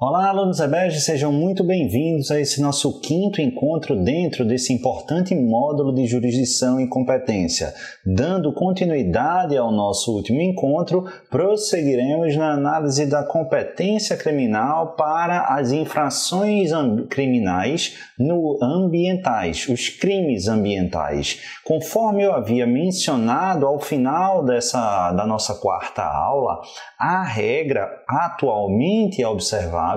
Olá, alunos EBED, sejam muito bem-vindos a esse nosso quinto encontro dentro desse importante módulo de jurisdição e competência. Dando continuidade ao nosso último encontro, prosseguiremos na análise da competência criminal para as infrações criminais ambientais, os crimes ambientais. Conforme eu havia mencionado ao final da nossa quarta aula, a regra atualmente observável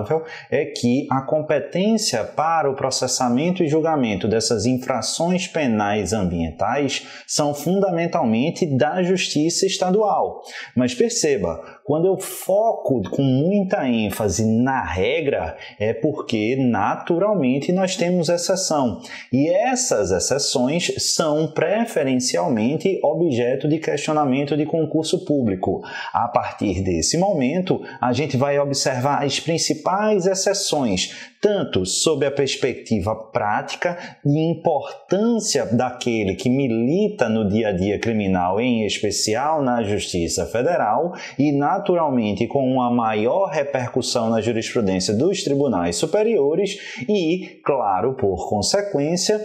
é que a competência para o processamento e julgamento dessas infrações penais ambientais são fundamentalmente da Justiça Estadual. Mas perceba, quando eu foco com muita ênfase na regra, é porque naturalmente nós temos exceção. E essas exceções são preferencialmente objeto de questionamento de concurso público. A partir desse momento, a gente vai observar as principais exceções, tanto sob a perspectiva prática de importância daquele que milita no dia a dia criminal, em especial na Justiça Federal, e naturalmente com uma maior repercussão na jurisprudência dos tribunais superiores e, claro, por consequência,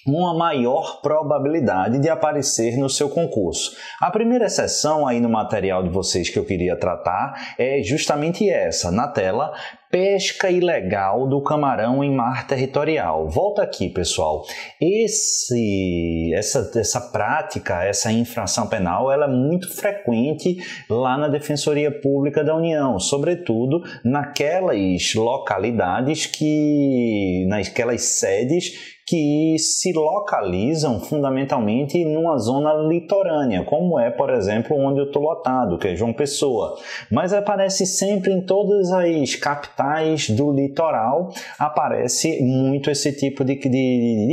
uma maior probabilidade de aparecer no seu concurso. A primeira exceção aí no material de vocês que eu queria tratar é justamente essa, na tela, pesca ilegal do camarão em mar territorial. Volta aqui, pessoal. Essa prática, essa infração penal, ela é muito frequente lá na Defensoria Pública da União, sobretudo naquelas localidades naquelas sedes que se localizam fundamentalmente numa zona litorânea, como é, por exemplo, onde eu estou lotado, que é João Pessoa. Mas aparece sempre em todas as capitais do litoral, aparece muito esse tipo de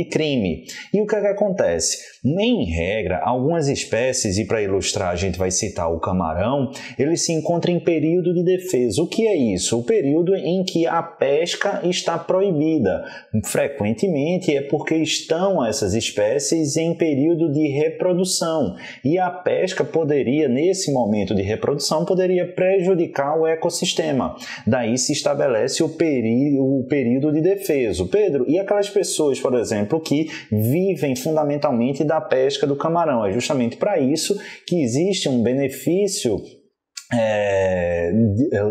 crime. E o que é que acontece? Em regra, algumas espécies, e para ilustrar a gente vai citar o camarão, ele se encontra em período de defesa. O que é isso? O período em que a pesca está proibida. Frequentemente é porque estão essas espécies em período de reprodução. E a pesca poderia, nesse momento de reprodução, poderia prejudicar o ecossistema. Daí se estabelece o período de defesa. Pedro, e aquelas pessoas, por exemplo, que vivem fundamentalmente da pesca do camarão? É justamente para isso que existe um benefício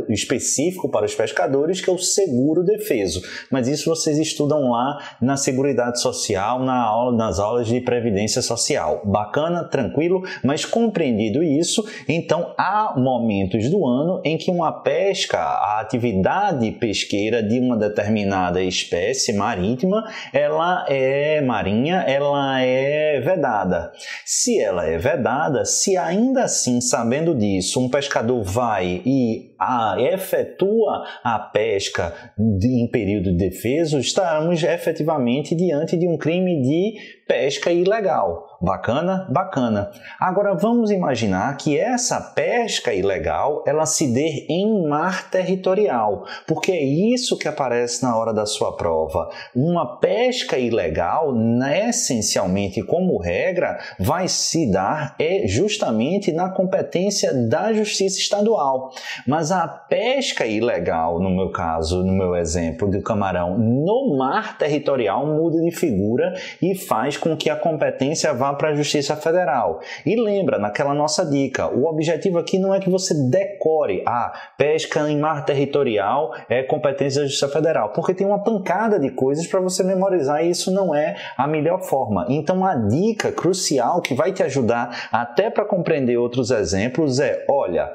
específico para os pescadores, que é o seguro defeso. Mas isso vocês estudam lá na Seguridade Social, nas aulas de Previdência Social. Bacana, tranquilo, mas compreendido isso, então há momentos do ano em que uma pesca, a atividade pesqueira de uma determinada espécie marítima, ela é vedada. Se ela é vedada, se ainda assim, sabendo disso, um pescador vai e efetua a pesca em período de defeso, estamos efetivamente diante de um crime de pesca ilegal. Bacana? Bacana. Agora vamos imaginar que essa pesca ilegal ela se dê em mar territorial, porque é isso que aparece na hora da sua prova. Uma pesca ilegal, essencialmente como regra, vai se dar justamente na competência da Justiça Estadual. Mas a pesca ilegal, no meu caso, no meu exemplo do camarão, no mar territorial muda de figura e faz com que a competência vá para a Justiça Federal. E lembra, naquela nossa dica, o objetivo aqui não é que você decore pesca em mar territorial é competência da Justiça Federal, porque tem uma pancada de coisas para você memorizar e isso não é a melhor forma. Então a dica crucial que vai te ajudar até para compreender outros exemplos é, olha,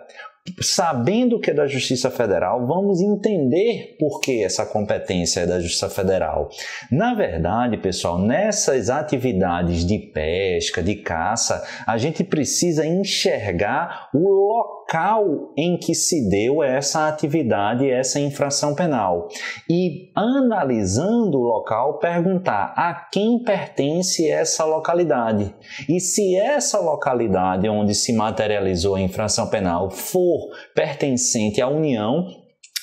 sabendo que é da Justiça Federal, vamos entender por que essa competência é da Justiça Federal. Na verdade, pessoal, nessas atividades de pesca, de caça, a gente precisa enxergar o local em que se deu essa atividade, essa infração penal. E, analisando o local, perguntar a quem pertence essa localidade. E se essa localidade onde se materializou a infração penal for pertencente à União,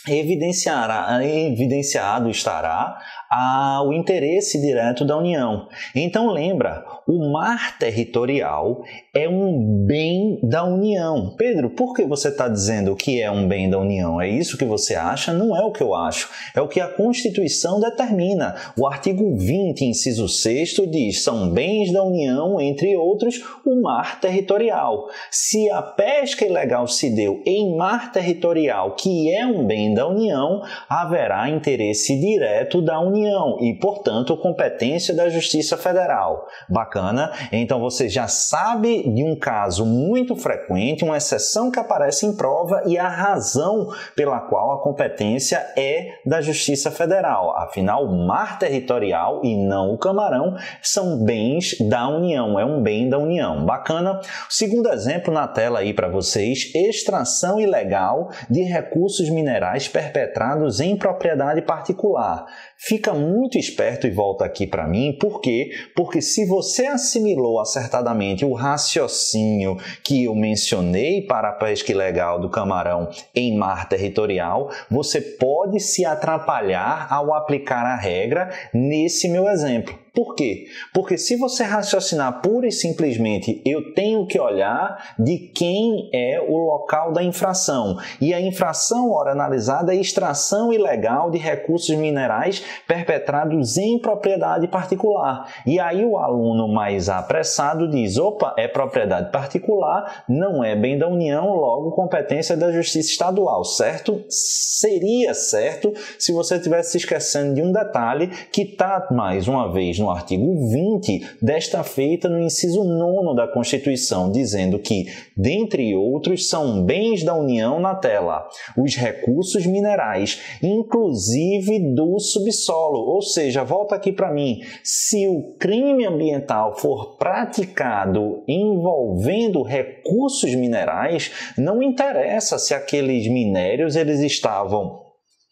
evidenciado estará ao interesse direto da União. Então lembra, o mar territorial é um bem da União. Pedro, por que você está dizendo que é um bem da União? É isso que você acha? Não é o que eu acho. É o que a Constituição determina. O artigo 20, inciso 6º, diz: são bens da União, entre outros, o mar territorial. Se a pesca ilegal se deu em mar territorial, que é um bem da União, haverá interesse direto da União e, portanto, competência da Justiça Federal. Bacana? Então você já sabe de um caso muito frequente, uma exceção que aparece em prova e a razão pela qual a competência é da Justiça Federal. Afinal, o mar territorial e não o camarão são bens da União, é um bem da União. Bacana? O segundo exemplo na tela aí para vocês: extração ilegal de recursos minerais perpetrados em propriedade particular. Fica muito esperto e volta aqui para mim. Por quê? Porque se você assimilou acertadamente o raciocínio que eu mencionei para a pesca ilegal do camarão em mar territorial, você pode se atrapalhar ao aplicar a regra nesse meu exemplo. Por quê? Porque se você raciocinar pura e simplesmente, eu tenho que olhar de quem é o local da infração. E a infração, ora analisada, é extração ilegal de recursos minerais perpetrados em propriedade particular. E aí o aluno mais apressado diz: opa, é propriedade particular, não é bem da União, logo competência da Justiça Estadual, certo? Seria certo se você estivesse se esquecendo de um detalhe que está, mais uma vez, no artigo 20, desta feita no inciso 9º da Constituição, dizendo que, dentre outros, são bens da União na tela os recursos minerais, inclusive do subsolo. Ou seja, volta aqui para mim, se o crime ambiental for praticado envolvendo recursos minerais, não interessa se aqueles minérios eles estavam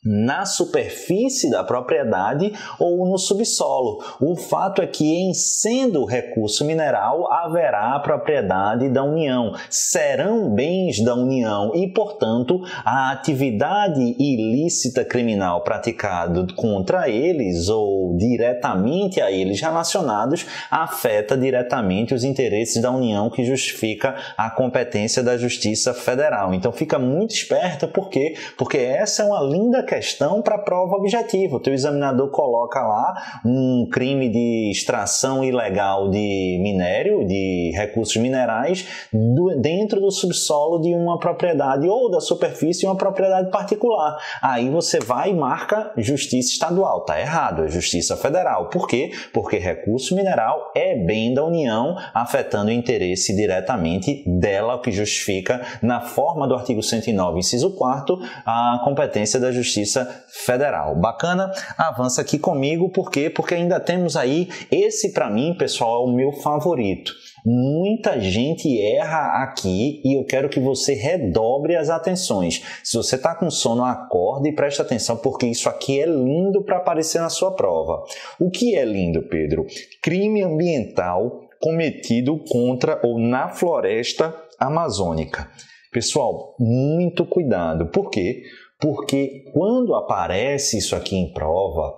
na superfície da propriedade ou no subsolo. O fato é que, em sendo recurso mineral, haverá a propriedade da União, serão bens da União e, portanto, a atividade ilícita criminal praticada contra eles ou diretamente a eles relacionados afeta diretamente os interesses da União, que justifica a competência da Justiça Federal. Então fica muito esperto, por quê? Porque essa é uma linda questão para prova objetiva. O teu examinador coloca lá um crime de extração ilegal de minério, de recursos minerais, dentro do subsolo de uma propriedade ou da superfície de uma propriedade particular. Aí você vai e marca Justiça Estadual. Está errado, é Justiça Federal. Por quê? Porque recurso mineral é bem da União, afetando o interesse diretamente dela, o que justifica, na forma do artigo 109, inciso 4º, a competência da Justiça Federal. Bacana? Avança aqui comigo. Por quê? Porque ainda temos aí, esse para mim, pessoal, é o meu favorito. Muita gente erra aqui e eu quero que você redobre as atenções. Se você está com sono, acorde e preste atenção, porque isso aqui é lindo para aparecer na sua prova. O que é lindo, Pedro? Crime ambiental cometido contra ou na floresta amazônica. Pessoal, muito cuidado. Por quê? Porque quando aparece isso aqui em prova,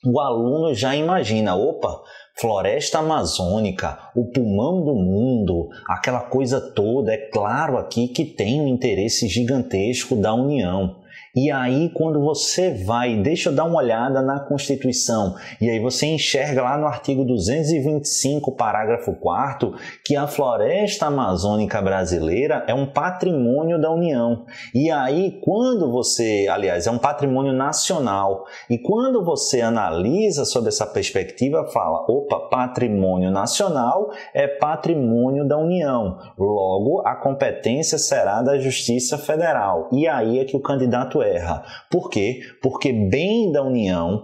o aluno já imagina: opa, floresta amazônica, o pulmão do mundo, aquela coisa toda. É claro aqui que tem um interesse gigantesco da União. E aí, quando você vai, deixa eu dar uma olhada na Constituição, e aí você enxerga lá no artigo 225, parágrafo 4º, que a floresta amazônica brasileira é um patrimônio da União. E aí, quando você, aliás, é um patrimônio nacional, e quando você analisa sobre essa perspectiva, fala: opa, patrimônio nacional é patrimônio da União. Logo, a competência será da Justiça Federal. E aí é que o candidato erra. Por quê? Porque bem da União,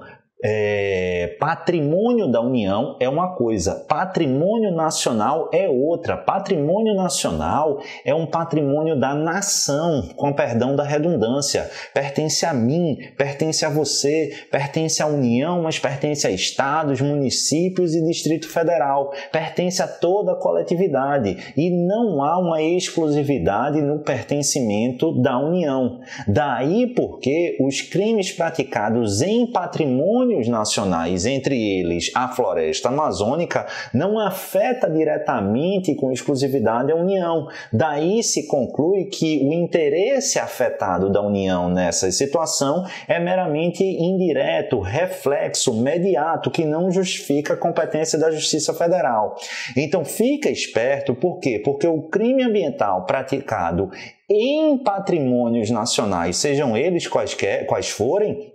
patrimônio da União é uma coisa, patrimônio nacional é outra. Patrimônio nacional é um patrimônio da nação, com perdão da redundância. Pertence a mim, pertence a você, pertence à União, mas pertence a estados, municípios e Distrito Federal. Pertence a toda a coletividade e não há uma exclusividade no pertencimento da União. Daí porque os crimes praticados em patrimônio patrimônios nacionais, entre eles a floresta amazônica, não afeta diretamente com exclusividade a União. Daí se conclui que o interesse afetado da União nessa situação é meramente indireto, reflexo, imediato, que não justifica a competência da Justiça Federal. Então fica esperto, por quê? Porque o crime ambiental praticado em patrimônios nacionais, sejam eles quais forem,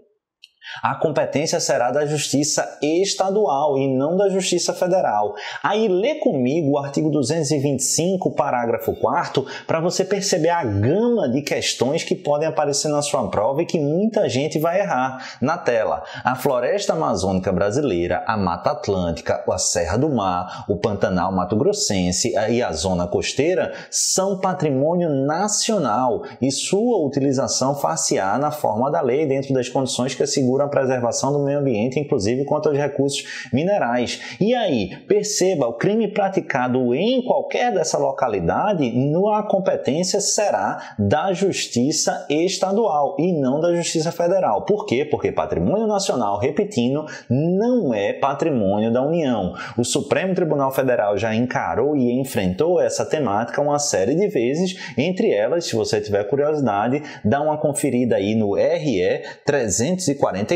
a competência será da Justiça Estadual e não da Justiça Federal. Aí lê comigo o artigo 225, parágrafo 4º, para você perceber a gama de questões que podem aparecer na sua prova e que muita gente vai errar. Na tela, a floresta amazônica brasileira, a Mata Atlântica, a Serra do Mar, o Pantanal Mato-Grossense e a Zona Costeira são patrimônio nacional e sua utilização far-se-á na forma da lei, dentro das condições que asseguram a preservação do meio ambiente, inclusive quanto aos recursos minerais. E aí, perceba, o crime praticado em qualquer dessa localidade, a competência será da Justiça Estadual e não da Justiça Federal. Por quê? Porque patrimônio nacional, repetindo, não é patrimônio da União. O Supremo Tribunal Federal já encarou e enfrentou essa temática uma série de vezes, entre elas, se você tiver curiosidade, dá uma conferida aí no RE 349/189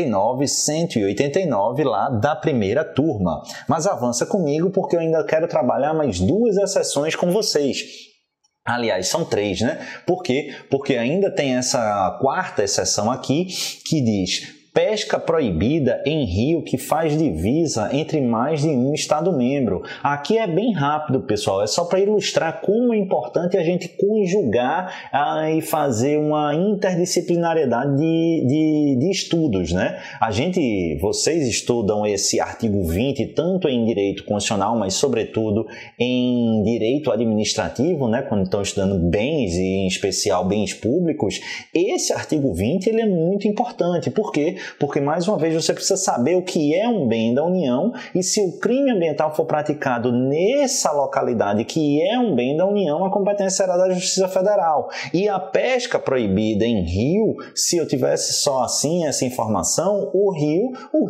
lá da primeira turma. Mas avança comigo porque eu ainda quero trabalhar mais 2 exceções com vocês. Aliás, são 3, né? Por quê? Porque ainda tem essa 4ª exceção aqui que diz: pesca proibida em rio que faz divisa entre mais de um Estado-membro. Aqui é bem rápido, pessoal, é só para ilustrar como é importante a gente conjugar e fazer uma interdisciplinariedade de estudos, né? Vocês estudam esse artigo 20 tanto em direito constitucional, mas sobretudo em direito administrativo, né? Quando estão estudando bens e em especial bens públicos. Esse artigo 20 ele é muito importante. Por quê? Porque, mais uma vez, você precisa saber o que é um bem da União e se o crime ambiental for praticado nessa localidade que é um bem da União, a competência será da Justiça Federal. E a pesca proibida em rio, se eu tivesse só assim essa informação, os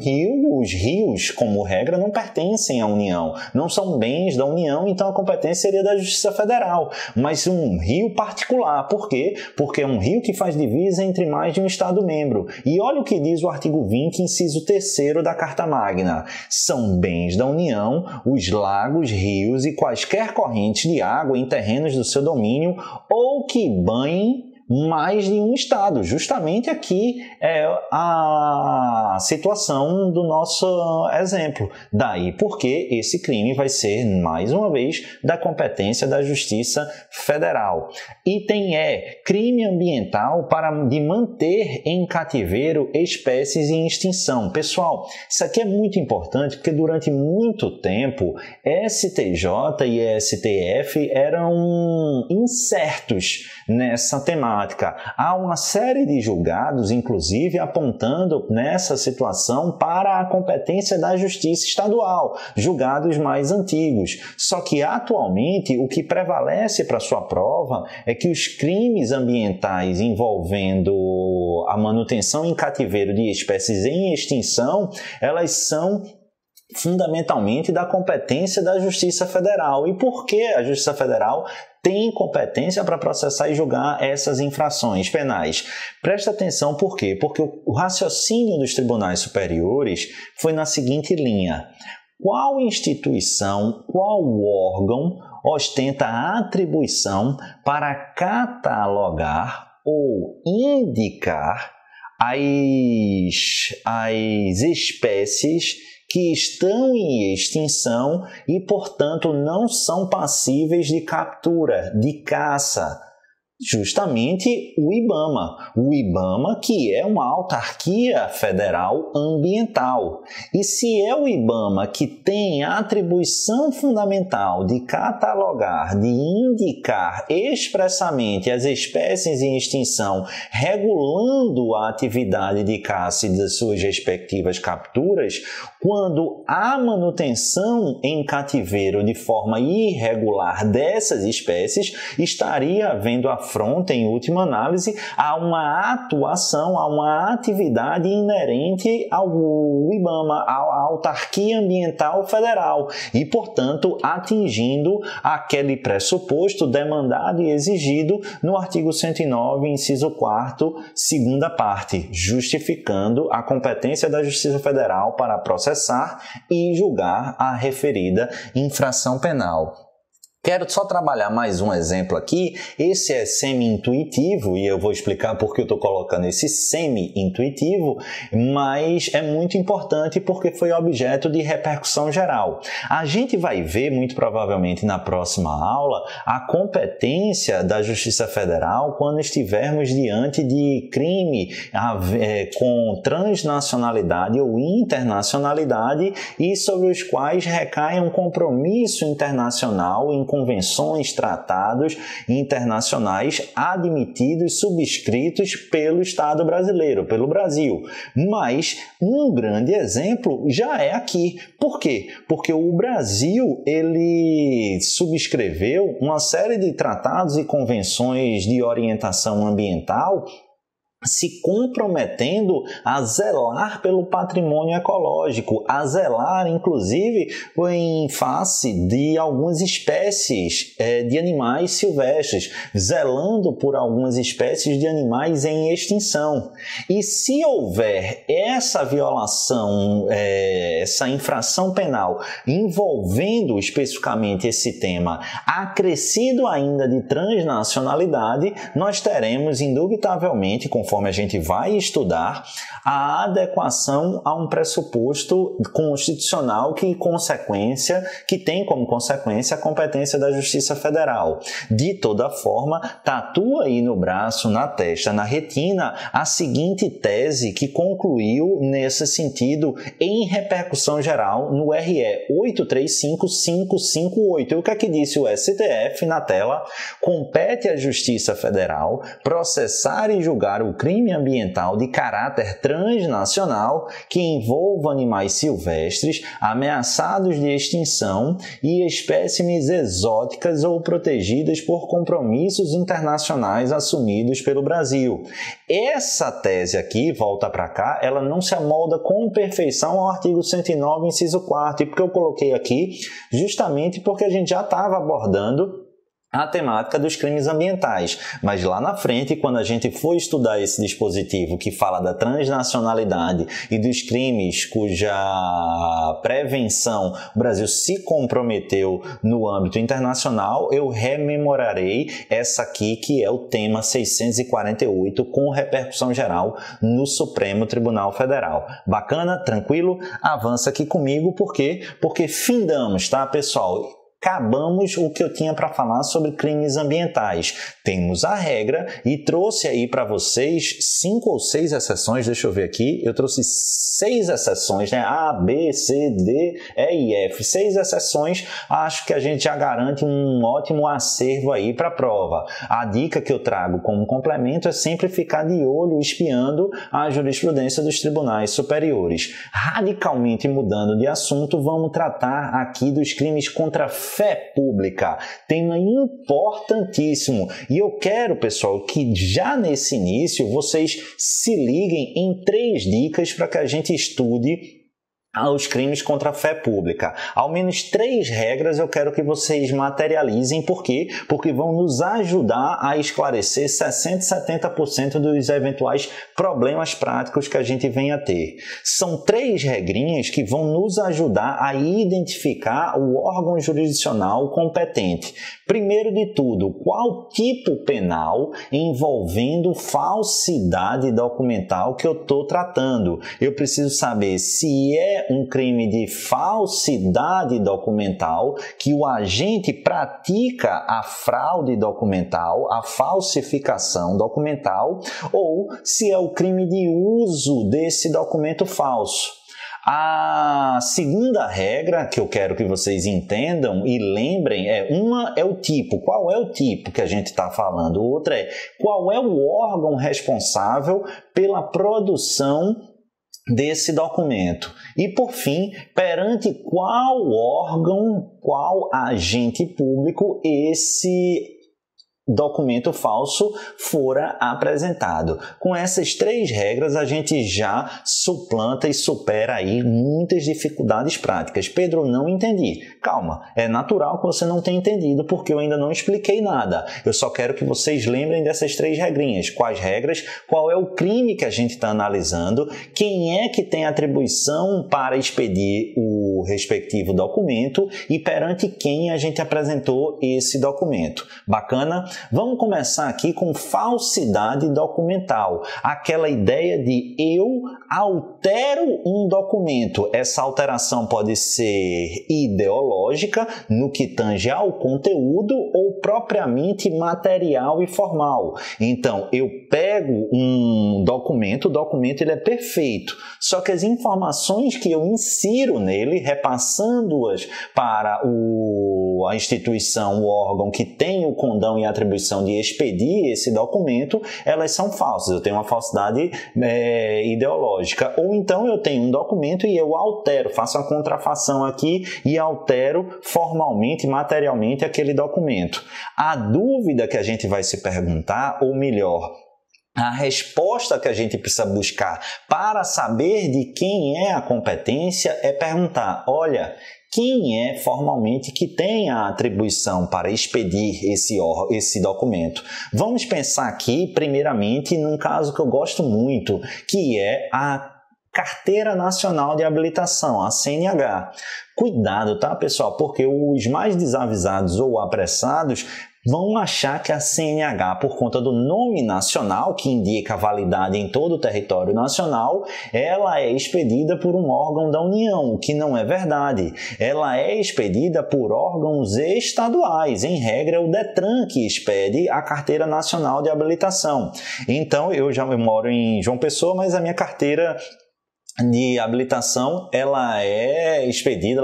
rios, como regra, não pertencem à União, não são bens da União, então a competência seria da Justiça Federal. Mas um rio particular, por quê? Porque é um rio que faz divisa entre mais de um Estado-membro. E olha o que diz o artigo 20, inciso 3º da Carta Magna. São bens da União os lagos, rios e quaisquer correntes de água em terrenos do seu domínio ou que banhem mais de um Estado. Justamente aqui é a situação do nosso exemplo. Daí porque esse crime vai ser, mais uma vez, da competência da Justiça Federal. Item E, crime ambiental de manter em cativeiro espécies em extinção. Pessoal, isso aqui é muito importante porque durante muito tempo STJ e STF eram incertos nessa temática. Há uma série de julgados, inclusive, apontando nessa situação para a competência da Justiça Estadual, julgados mais antigos. Só que, atualmente, o que prevalece para sua prova é que os crimes ambientais envolvendo a manutenção em cativeiro de espécies em extinção, elas são fundamentalmente da competência da Justiça Federal. E por que a Justiça Federal tem competência para processar e julgar essas infrações penais? Presta atenção, por quê? Porque o raciocínio dos tribunais superiores foi na seguinte linha: qual instituição, qual órgão ostenta a atribuição para catalogar ou indicar as espécies que estão em extinção e, portanto, não são passíveis de captura, de caça? Justamente o IBAMA. O IBAMA, que é uma autarquia federal ambiental. E se é o IBAMA que tem a atribuição fundamental de catalogar, de indicar expressamente as espécies em extinção, regulando a atividade de caça e das suas respectivas capturas, quando há manutenção em cativeiro de forma irregular dessas espécies, estaria havendo a afronta, em última análise, a uma atuação, a uma atividade inerente ao IBAMA, à Autarquia Ambiental Federal e, portanto, atingindo aquele pressuposto demandado e exigido no artigo 109, inciso 4º, segunda parte, justificando a competência da Justiça Federal para processar e julgar a referida infração penal. Quero só trabalhar mais um exemplo aqui. Esse é semi-intuitivo e eu vou explicar por que eu estou colocando esse semi-intuitivo, mas é muito importante porque foi objeto de repercussão geral. A gente vai ver, muito provavelmente na próxima aula, a competência da Justiça Federal quando estivermos diante de crime com transnacionalidade ou internacionalidade e sobre os quais recai um compromisso internacional em convenções, tratados internacionais admitidos, subscritos pelo Estado brasileiro, pelo Brasil. Mas um grande exemplo já é aqui. Por quê? Porque o Brasil, ele subscreveu uma série de tratados e convenções de orientação ambiental se comprometendo a zelar pelo patrimônio ecológico, a zelar, inclusive, em face de algumas espécies de animais silvestres, zelando por algumas espécies de animais em extinção. E se houver essa violação, essa infração penal envolvendo especificamente esse tema, acrescido ainda de transnacionalidade, nós teremos, indubitavelmente, conforme a gente vai estudar, a adequação a um pressuposto constitucional que tem como consequência a competência da Justiça Federal. De toda forma, tatua aí no braço, na testa, na retina, a seguinte tese que concluiu nesse sentido em repercussão geral no RE 835558. E o que é que disse o STF na tela? Compete à Justiça Federal processar e julgar o crime ambiental de caráter transnacional que envolva animais silvestres ameaçados de extinção e espécimes exóticas ou protegidas por compromissos internacionais assumidos pelo Brasil. Essa tese aqui, volta para cá, ela não se amolda com perfeição ao artigo 109, inciso 4º, e porque eu coloquei aqui justamente porque a gente já estava abordando a temática dos crimes ambientais. Mas lá na frente, quando a gente for estudar esse dispositivo que fala da transnacionalidade e dos crimes cuja prevenção o Brasil se comprometeu no âmbito internacional, eu rememorarei essa aqui, que é o tema 648, com repercussão geral no Supremo Tribunal Federal. Bacana? Tranquilo? Avança aqui comigo, por quê? Porque findamos, tá, pessoal? Acabamos o que eu tinha para falar sobre crimes ambientais. Temos a regra e trouxe aí para vocês 5 ou 6 exceções, deixa eu ver aqui, eu trouxe 6 exceções, né? A, B, C, D, E e F. 6 exceções, acho que a gente já garante um ótimo acervo aí para a prova. A dica que eu trago como complemento é sempre ficar de olho espiando a jurisprudência dos tribunais superiores. Radicalmente mudando de assunto, vamos tratar aqui dos crimes contra a fé pública, tema importantíssimo. E eu quero, pessoal, que já nesse início vocês se liguem em 3 dicas para que a gente estude aos crimes contra a fé pública. Ao menos 3 regras eu quero que vocês materializem. Por quê? Porque vão nos ajudar a esclarecer 60% e 70% dos eventuais problemas práticos que a gente venha a ter. São 3 regrinhas que vão nos ajudar a identificar o órgão jurisdicional competente. Primeiro de tudo, qual tipo penal envolvendo falsidade documental que eu estou tratando? Eu preciso saber se é um crime de falsidade documental, que o agente pratica a fraude documental, a falsificação documental, ou se é o crime de uso desse documento falso. A segunda regra que eu quero que vocês entendam e lembrem uma é o tipo. Qual é o tipo que a gente está falando? Outra é qual é o órgão responsável pela produção desse documento. E, por fim, perante qual órgão, qual agente público esse documento falso fora apresentado. Com essas 3 regras, a gente já suplanta e supera aí muitas dificuldades práticas. Pedro, não entendi. Calma, é natural que você não tenha entendido, porque eu ainda não expliquei nada. Eu só quero que vocês lembrem dessas 3 regrinhas. Quais regras? Qual é o crime que a gente está analisando? Quem é que tem atribuição para expedir o respectivo documento e perante quem a gente apresentou esse documento. Bacana? Vamos começar aqui com falsidade documental. Aquela ideia de eu altero um documento. Essa alteração pode ser ideológica, no que tange ao conteúdo, ou propriamente material e formal. Então, eu pego um documento, o documento ele é perfeito, só que as informações que eu insiro nele, repassando-as para a instituição, o órgão que tem o condão e a atribuição de expedir esse documento, elas são falsas. Eu tenho uma falsidade ideológica. Ou então eu tenho um documento e eu altero, faço uma contrafação aqui e altero formalmente, materialmente aquele documento. A dúvida que a gente vai se perguntar, ou melhor, a resposta que a gente precisa buscar para saber de quem é a competência é perguntar, olha, quem é formalmente que tem a atribuição para expedir esse documento? Vamos pensar aqui, primeiramente, num caso que eu gosto muito, que é a Carteira Nacional de Habilitação, a CNH. Cuidado, tá, pessoal? Porque os mais desavisados ou apressados vão achar que a CNH, por conta do nome nacional, que indica a validade em todo o território nacional, ela é expedida por um órgão da União, o que não é verdade. Ela é expedida por órgãos estaduais. Em regra, é o DETRAN que expede a Carteira Nacional de Habilitação. Então, eu moro em João Pessoa, mas a minha carteira de habilitação, ela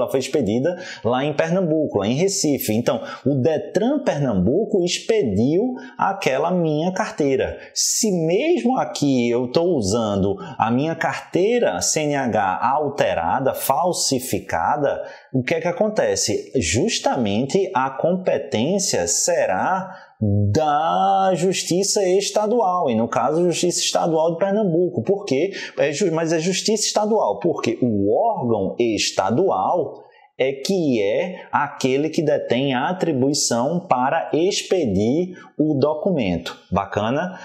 foi expedida lá em Pernambuco, lá em Recife. Então, o DETRAN Pernambuco expediu aquela minha carteira. Se mesmo aqui eu estou usando a minha carteira CNH alterada, falsificada, o que é que acontece? Justamente a competência será da Justiça Estadual, e no caso, a Justiça Estadual de Pernambuco. Por quê? Mas é Justiça Estadual, porque o órgão estadual é que é aquele que detém a atribuição para expedir o documento. Bacana?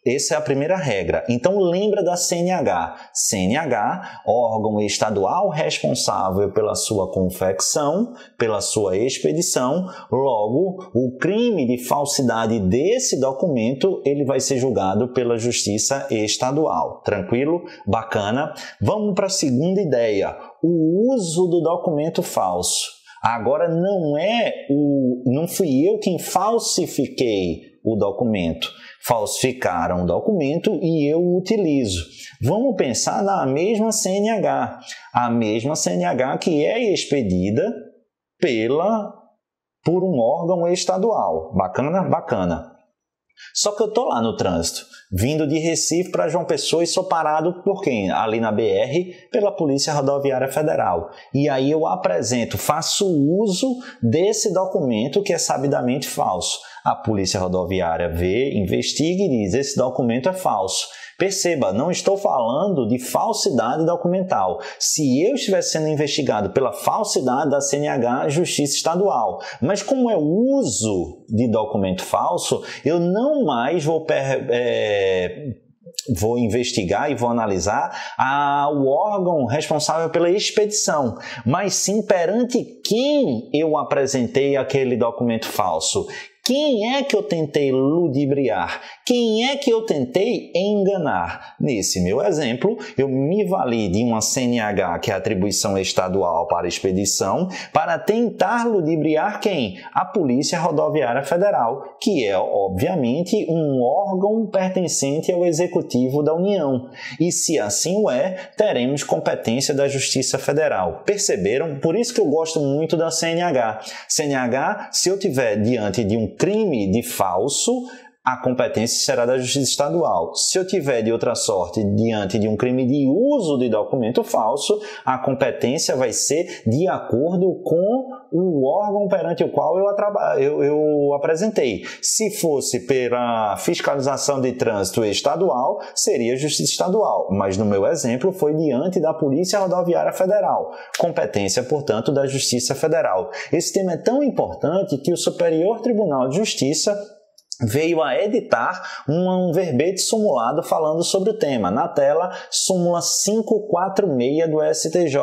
Essa é a primeira regra. Então, lembra da CNH. CNH, órgão estadual responsável pela sua confecção, pela sua expedição. Logo, o crime de falsidade desse documento, ele vai ser julgado pela Justiça Estadual. Tranquilo? Bacana? Vamos para a segunda ideia. O uso do documento falso. Agora, não fui eu quem falsifiquei o documento. Falsificaram o documento e eu o utilizo. Vamos pensar na mesma CNH. A mesma CNH que é expedida por um órgão estadual. Bacana? Bacana. Só que eu estou lá no trânsito, vindo de Recife para João Pessoa e sou parado por quem? Ali na BR, pela Polícia Rodoviária Federal. E aí eu faço uso desse documento que é sabidamente falso. A Polícia Rodoviária vê, investiga e diz, esse documento é falso. Perceba, não estou falando de falsidade documental. Se eu estivesse sendo investigado pela falsidade da CNH, Justiça Estadual. Mas como é o uso de documento falso, eu não mais vou investigar e vou analisar o órgão responsável pela expedição, mas sim perante quem eu apresentei aquele documento falso. Quem é que eu tentei ludibriar? Quem é que eu tentei enganar? Nesse meu exemplo, eu me vali de uma CNH, que é a atribuição estadual para expedição, para tentar ludibriar quem? A Polícia Rodoviária Federal, que é, obviamente, um órgão pertencente ao Executivo da União. E se assim o é, teremos competência da Justiça Federal. Perceberam? Por isso que eu gosto muito da CNH. CNH, se eu tiver diante de um crime de falso, a competência será da Justiça Estadual. Se eu tiver de outra sorte diante de um crime de uso de documento falso, a competência vai ser de acordo com o órgão perante o qual eu apresentei. Se fosse pela fiscalização de trânsito estadual, seria a Justiça Estadual, mas no meu exemplo foi diante da Polícia Rodoviária Federal. Competência, portanto, da Justiça Federal. Esse tema é tão importante que o Superior Tribunal de Justiça veio a editar um verbete simulado falando sobre o tema. Na tela, súmula 546 do STJ.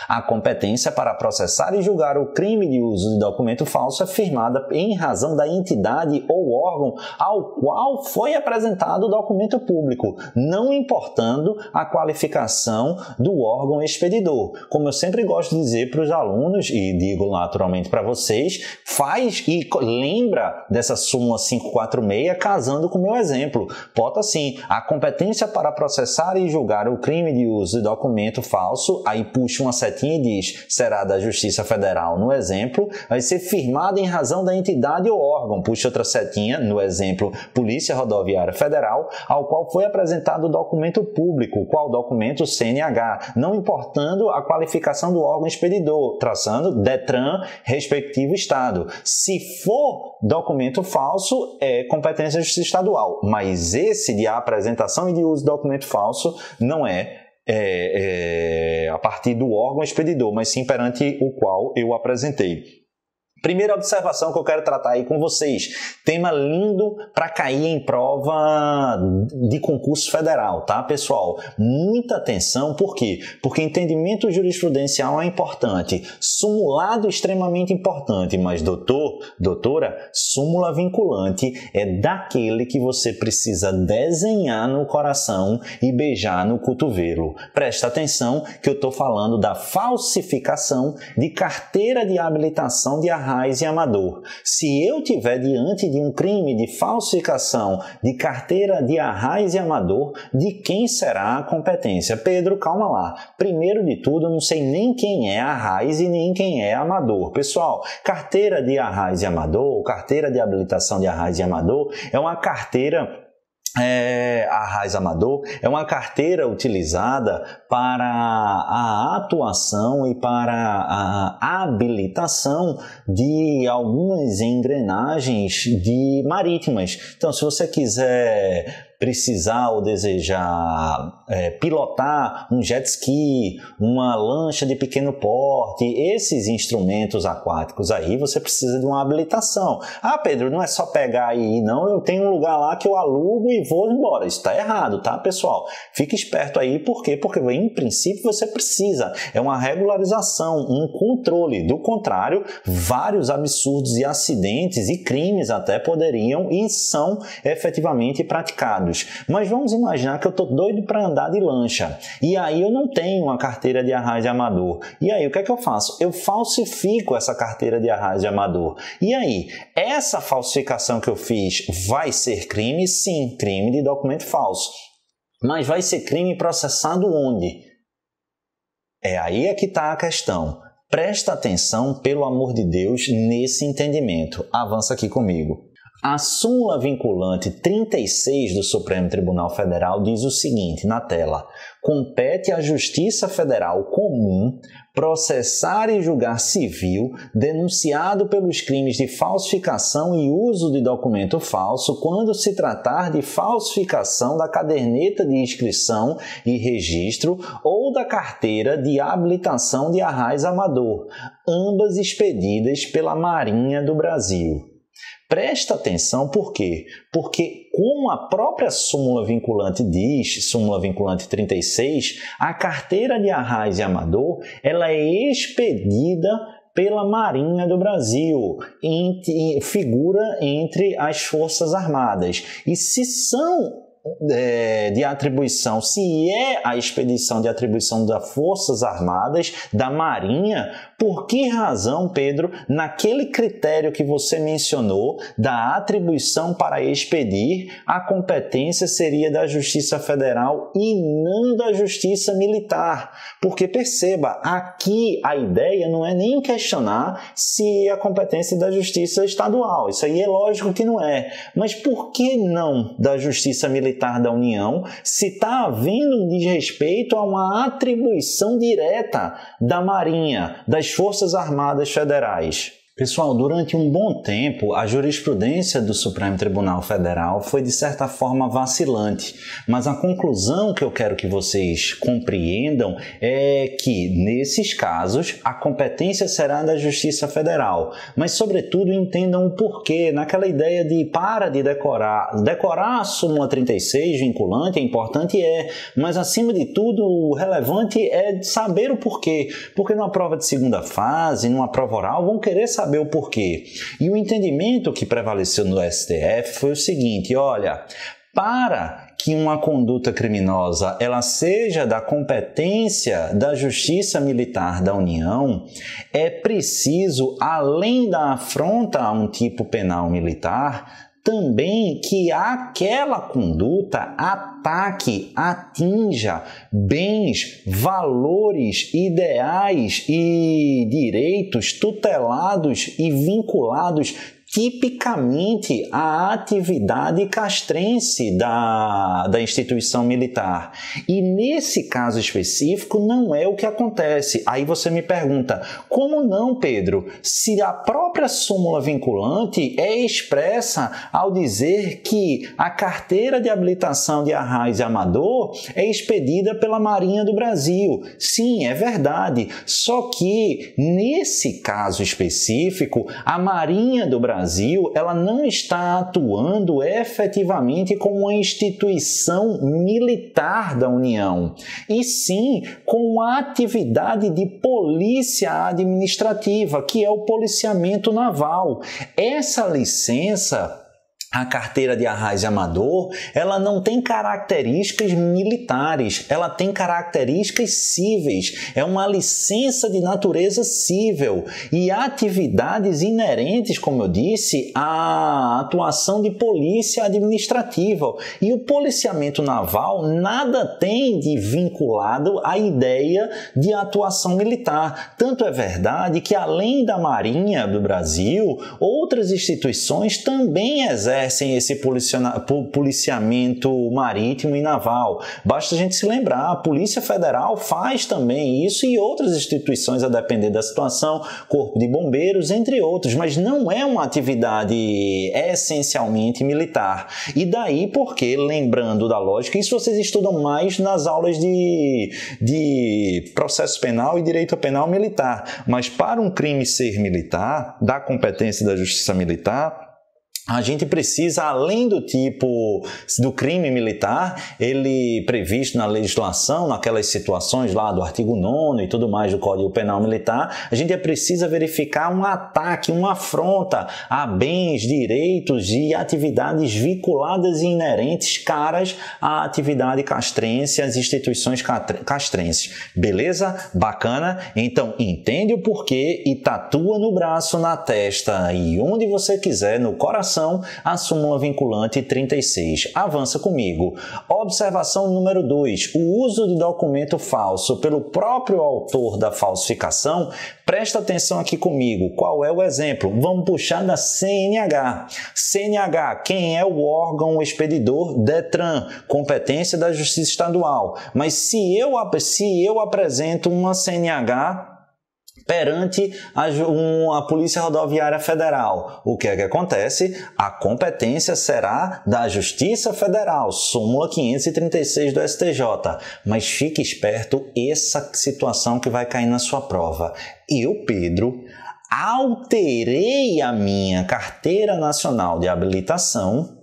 A competência para processar e julgar o crime de uso de documento falso é firmada em razão da entidade ou órgão ao qual foi apresentado o documento público, não importando a qualificação do órgão expedidor. Como eu sempre gosto de dizer para os alunos, e digo naturalmente para vocês, faz e lembra dessa súmula 546 casando com o meu exemplo. Bota assim, a competência para processar e julgar o crime de uso de documento falso, aí puxa uma setinha e diz, será da Justiça Federal no exemplo, vai ser firmada em razão da entidade ou órgão, puxa outra setinha, no exemplo, Polícia Rodoviária Federal, ao qual foi apresentado o documento público, qual documento CNH, não importando a qualificação do órgão expedidor, traçando DETRAN, respectivo estado. Se for documento falso, é competência da Justiça Estadual, mas esse de apresentação e de uso de documento falso não é a partir do órgão expedidor, mas sim perante o qual eu apresentei. Primeira observação que eu quero tratar aí com vocês, tema lindo para cair em prova de concurso federal, tá, pessoal? Muita atenção, por quê? Porque entendimento jurisprudencial é importante, simulado extremamente importante, mas doutora, súmula vinculante é daquele que você precisa desenhar no coração e beijar no cotovelo. Presta atenção que eu estou falando da falsificação de carteira de habilitação de arraiz e amador. Se eu tiver diante de um crime de falsificação de carteira de arraiz e amador, de quem será a competência? Pedro, calma lá. Primeiro de tudo, eu não sei nem quem é arraiz e nem quem é amador. Pessoal, carteira de arraiz e amador, carteira de habilitação de arraiz e amador, é uma carteira arraiz amador é uma carteira utilizada para a atuação e para a habilitação de algumas engrenagens marítimas. Então, se você quiser precisar ou desejar pilotar um jet ski, uma lancha de pequeno porte, esses instrumentos aquáticos aí, você precisa de uma habilitação. Ah, Pedro, não é só pegar aí, não, eu tenho um lugar lá que eu alugo e vou embora. Isso está errado, tá, pessoal? Fique esperto aí, por quê? Porque, em princípio, você precisa. É uma regularização, um controle. Do contrário, vários absurdos e acidentes e crimes até poderiam e são efetivamente praticados. Mas vamos imaginar que eu estou doido para andar de lancha e aí eu não tenho uma carteira de arraiz de amador. E aí o que é que eu faço? Eu falsifico essa carteira de arraiz de amador. E aí, essa falsificação que eu fiz vai ser crime? Sim, crime de documento falso. Mas vai ser crime processado onde? Aí é que está a questão. Presta atenção, pelo amor de Deus, nesse entendimento. Avança aqui comigo. A súmula vinculante 36 do Supremo Tribunal Federal diz o seguinte na tela: compete à Justiça Federal Comum processar e julgar civil denunciado pelos crimes de falsificação e uso de documento falso quando se tratar de falsificação da caderneta de inscrição e registro ou da carteira de habilitação de arraiz amador, ambas expedidas pela Marinha do Brasil. Presta atenção, por quê? Porque, como a própria súmula vinculante diz, súmula vinculante 36, a carteira de arraiz e amador, ela é expedida pela Marinha do Brasil, figura entre as Forças Armadas. E se são de atribuição, se é a expedição de atribuição das Forças Armadas, da Marinha, por que razão, Pedro, naquele critério que você mencionou da atribuição para expedir, a competência seria da Justiça Federal e não da Justiça Militar? Porque perceba, aqui a ideia não é nem questionar se a competência é da Justiça Estadual, isso aí é lógico que não é, mas por que não da Justiça Militar da União, se está havendo um desrespeito a uma atribuição direta da Marinha, das Forças Armadas Federais? Pessoal, durante um bom tempo, a jurisprudência do Supremo Tribunal Federal foi, de certa forma, vacilante, mas a conclusão que eu quero que vocês compreendam é que, nesses casos, a competência será da Justiça Federal, mas, sobretudo, entendam o porquê, naquela ideia de para de decorar a súmula 36 vinculante, é importante, mas, acima de tudo, o relevante é saber o porquê, porque numa prova de segunda fase, numa prova oral, vão querer saber o porquê. E o entendimento que prevaleceu no STF foi o seguinte, olha, para que uma conduta criminosa ela seja da competência da Justiça Militar da União, é preciso, além da afronta a um tipo penal militar, também que aquela conduta ataque, atinja bens, valores, ideais e direitos tutelados e vinculados tipicamente à atividade castrense da instituição militar. E nesse caso específico não é o que acontece. Aí você me pergunta, como não, Pedro? Se a própria súmula vinculante é expressa ao dizer que a carteira de habilitação de Arraiz e Amador é expedida pela Marinha do Brasil. Sim, é verdade. Só que nesse caso específico, a Marinha do Brasil ela não está atuando efetivamente como uma instituição militar da União, e sim com a atividade de polícia administrativa, que é o policiamento naval. Essa licença, a carteira de Arraiz e Amador, ela não tem características militares, ela tem características cíveis, é uma licença de natureza cível e atividades inerentes, como eu disse, à atuação de polícia administrativa. E o policiamento naval nada tem de vinculado à ideia de atuação militar. Tanto é verdade que, além da Marinha do Brasil, outras instituições também exercem esse policiamento marítimo e naval. Basta a gente se lembrar, a Polícia Federal faz também isso e outras instituições a depender da situação, Corpo de Bombeiros, entre outros, mas não é uma atividade essencialmente militar. E daí porque, lembrando da lógica, isso vocês estudam mais nas aulas de processo penal e direito penal militar, mas para um crime ser militar, da competência da Justiça Militar, a gente precisa, além do tipo do crime militar, ele previsto na legislação, naquelas situações lá do artigo 9º e tudo mais do Código Penal Militar, a gente precisa verificar um ataque, uma afronta a bens, direitos e atividades vinculadas e inerentes caras à atividade castrense, às instituições castrenses. Beleza? Bacana? Então, entende o porquê e tatua no braço, na testa e onde você quiser, no coração, a súmula vinculante 36. Avança comigo. Observação número 2. O uso de documento falso pelo próprio autor da falsificação. Presta atenção aqui comigo. Qual é o exemplo? Vamos puxar da CNH. CNH, quem é o órgão expedidor? DETRAN, competência da Justiça Estadual. Mas se eu apresento uma CNH perante a Polícia Rodoviária Federal, o que é que acontece? A competência será da Justiça Federal, súmula 536 do STJ. Mas fique esperto, essa situação que vai cair na sua prova. Eu, Pedro, alterei a minha Carteira Nacional de Habilitação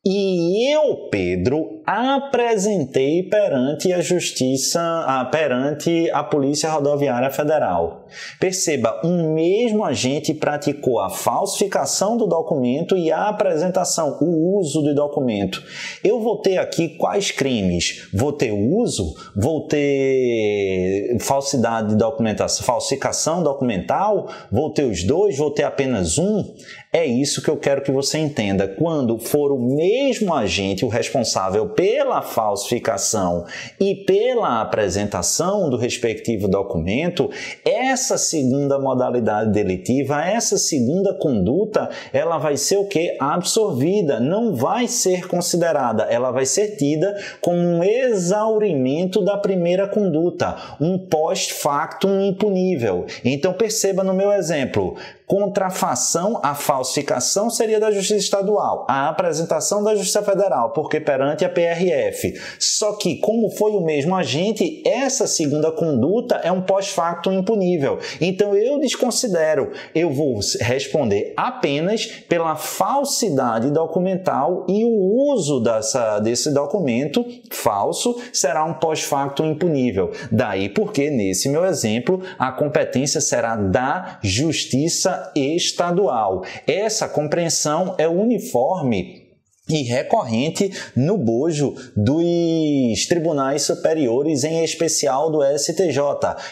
e eu, Pedro, apresentei perante a Justiça, perante a Polícia Rodoviária Federal. Perceba, um mesmo agente praticou a falsificação do documento e a apresentação, o uso do documento. Eu vou ter aqui quais crimes? Vou ter o uso? Vou ter falsidade de documentação, falsificação documental? Vou ter os dois? Vou ter apenas um? É isso que eu quero que você entenda. Quando for o mesmo agente o responsável pela falsificação e pela apresentação do respectivo documento, essa segunda modalidade delitiva, essa segunda conduta, ela vai ser o quê? Absorvida, não vai ser considerada, ela vai ser tida como um exaurimento da primeira conduta, um post-factum impunível. Então perceba no meu exemplo, contrafação, a falsificação seria da Justiça Estadual, a apresentação da Justiça Federal, porque perante a PRF. Só que, como foi o mesmo agente, essa segunda conduta é um pós-facto impunível. Então, eu desconsidero. Eu vou responder apenas pela falsidade documental e o uso desse documento falso será um pós-facto impunível. Daí porque, nesse meu exemplo, a competência será da Justiça Estadual. Essa compreensão é uniforme e recorrente no bojo dos tribunais superiores, em especial do STJ.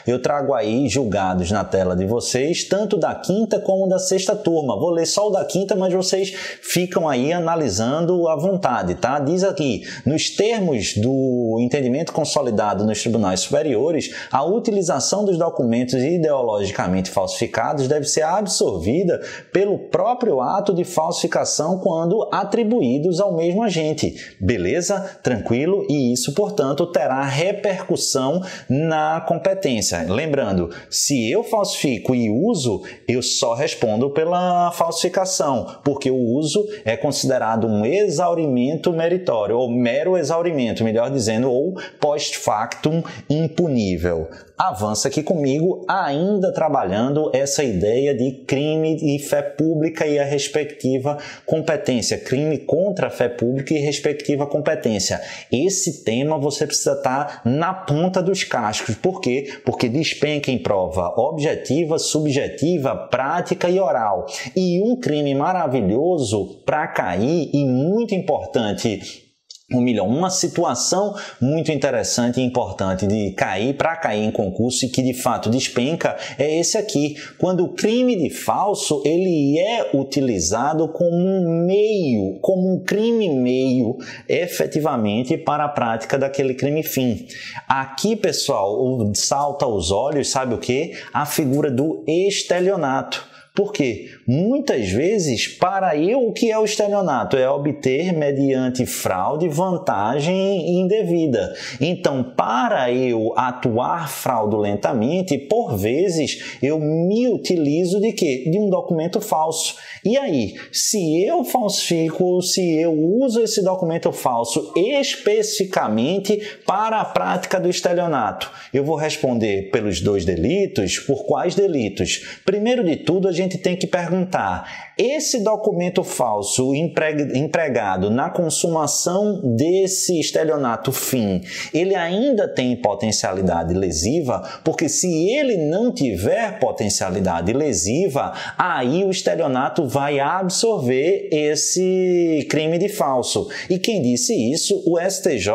Eu trago aí julgados na tela de vocês, tanto da quinta como da sexta turma. Vou ler só o da quinta, mas vocês ficam aí analisando à vontade, tá? Diz aqui, nos termos do entendimento consolidado nos tribunais superiores, a utilização dos documentos ideologicamente falsificados deve ser absorvida pelo próprio ato de falsificação quando atribuído ao mesmo agente. Beleza? Tranquilo? E isso, portanto, terá repercussão na competência. Lembrando, se eu falsifico e uso, eu só respondo pela falsificação, porque o uso é considerado um exaurimento meritório, ou mero exaurimento, melhor dizendo, ou post-factum impunível. Avança aqui comigo, ainda trabalhando essa ideia de crime e fé pública e a respectiva competência, crime contra a fé pública e respectiva competência. Esse tema você precisa estar na ponta dos cascos. Por quê? Porque despenca em prova objetiva, subjetiva, prática e oral. E um crime maravilhoso para cair e muito importante, uma situação muito interessante e importante de para cair em concurso e que de fato despenca é esse aqui, quando o crime de falso ele é utilizado como um meio, como um crime meio efetivamente para a prática daquele crime fim. Aqui, pessoal, salta aos olhos, sabe o que? A figura do estelionato. Por quê? Muitas vezes, para eu, o que é o estelionato? É obter, mediante fraude, vantagem indevida. Então, para eu atuar fraudulentamente, por vezes, eu me utilizo de quê? De um documento falso. E aí, se eu falsifico, se eu uso esse documento falso especificamente para a prática do estelionato, eu vou responder pelos dois delitos. Por quais delitos? Primeiro de tudo, a gente tem que perguntar, esse documento falso empregado na consumação desse estelionato fim, ele ainda tem potencialidade lesiva? Porque se ele não tiver potencialidade lesiva, aí o estelionato vai absorver esse crime de falso. E quem disse isso? O STJ,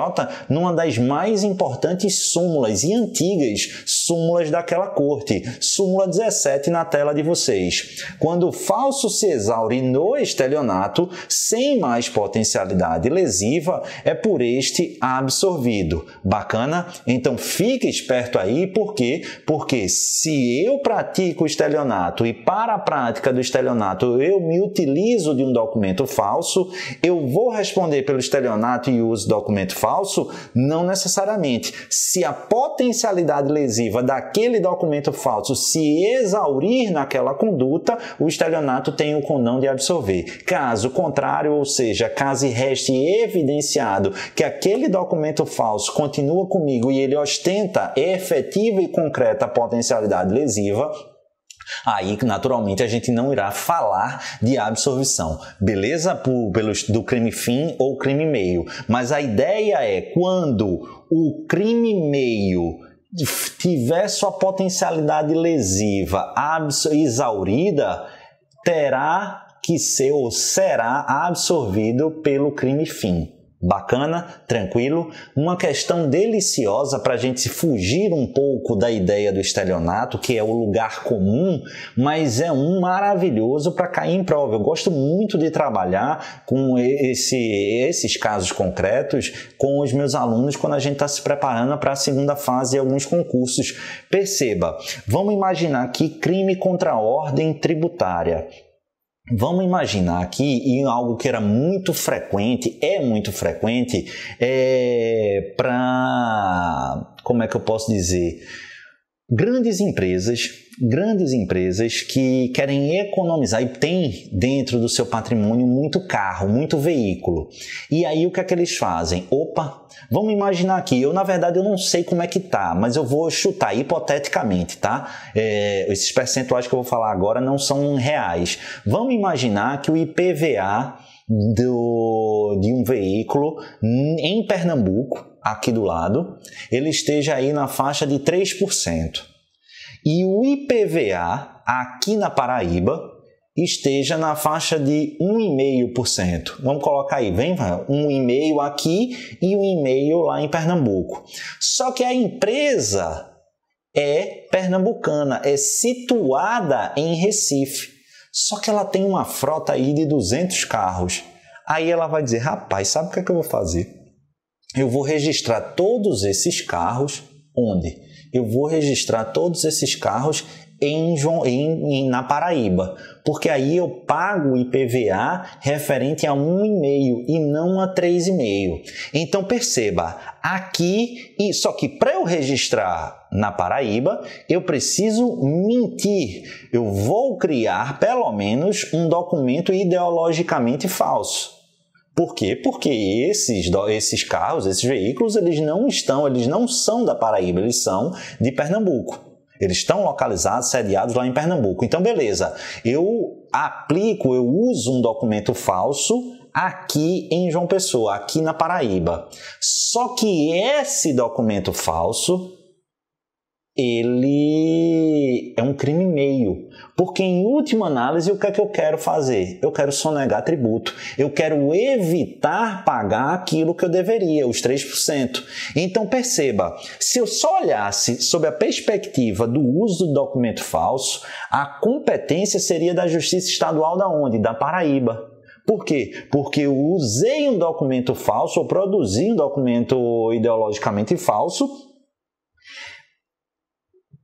numa das mais importantes súmulas e antigas súmulas daquela corte, súmula 17 na tela de vocês. Quando o falso se exaure no estelionato, sem mais potencialidade lesiva, é por este absorvido. Bacana? Então fique esperto aí, por quê? Porque se eu pratico o estelionato e para a prática do estelionato eu me utilizo de um documento falso, eu vou responder pelo estelionato e uso documento falso? Não necessariamente. Se a potencialidade lesiva daquele documento falso se exaurir naquela conduta, o estelionato tem o condão de absorver. Caso contrário, ou seja, caso reste evidenciado que aquele documento falso continua comigo e ele ostenta efetiva e concreta potencialidade lesiva, Aí, naturalmente, a gente não irá falar de absolvição, beleza? Do crime fim ou crime meio. Mas a ideia é quando o crime meio tiver sua potencialidade lesiva exaurida, terá que ser ou será absorvido pelo crime fim. Bacana? Tranquilo? Uma questão deliciosa para a gente fugir um pouco da ideia do estelionato, que é o lugar comum, mas é um maravilhoso para cair em prova. Eu gosto muito de trabalhar com esses casos concretos com os meus alunos quando a gente está se preparando para a segunda fase de alguns concursos. Perceba, vamos imaginar aqui crime contra a ordem tributária. Vamos imaginar aqui, e algo que era muito frequente, para, como é que eu posso dizer, grandes empresas que querem economizar e têm dentro do seu patrimônio muito carro, muito veículo. E aí o que é que eles fazem? Opa, vamos imaginar aqui, na verdade eu não sei como é que tá, mas eu vou chutar hipoteticamente, tá? Esses percentuais que eu vou falar agora não são reais. Vamos imaginar que o IPVA de um veículo em Pernambuco, aqui do lado, ele esteja aí na faixa de 3%. E o IPVA aqui na Paraíba esteja na faixa de 1,5%. Vamos colocar aí, vem, 1,5% aqui e 1,5% lá em Pernambuco. Só que a empresa é pernambucana, é situada em Recife. Só que ela tem uma frota aí de 200 carros. Aí ela vai dizer, rapaz, sabe o que é que eu vou fazer? Eu vou registrar todos esses carros onde? Eu vou registrar todos esses carros na Paraíba, porque aí eu pago o IPVA referente a 1,5% e não a 3,5%. Então perceba, aqui, só que para eu registrar na Paraíba, eu preciso mentir. Eu vou criar pelo menos um documento ideologicamente falso. Por quê? Porque esses carros, esses veículos, eles não são da Paraíba, eles são de Pernambuco. Eles estão localizados, sediados lá em Pernambuco. Então, beleza, eu uso um documento falso aqui em João Pessoa, aqui na Paraíba. Só que esse documento falso, ele é um crime meio. Porque, em última análise, o que é que eu quero fazer? Eu quero sonegar tributo. Eu quero evitar pagar aquilo que eu deveria, os 3%. Então, perceba, se eu só olhasse sob a perspectiva do uso do documento falso, a competência seria da Justiça Estadual da onde? Da Paraíba. Por quê? Porque eu usei um documento falso, ou produzi um documento ideologicamente falso,